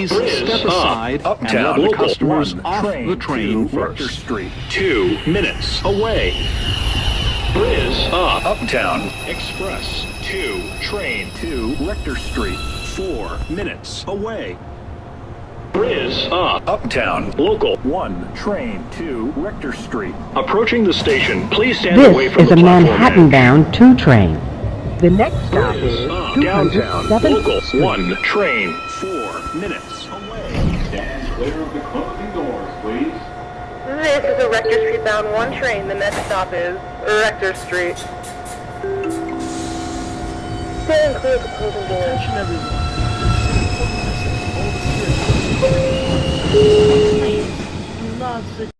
Please step aside and let the customers off the train Rector first. Street. 2 minutes away. Briz up. Uptown. Express 2 train. 2 Rector Street. 4 minutes away. Briz up. Uptown. Local. 1 train. 2 Rector Street. Approaching the station, please stand away This from is the a platform Manhattan-bound 2 train. The next stop edge. is Downtown. 207th Local. Street. 1 train. 4 minutes away. Stand clear of the closing doors, please. This is a Rector Street bound 1 train. The next stop is Rector Street. Stand clear of the closing doors. Attention, everyone. This is important message. All the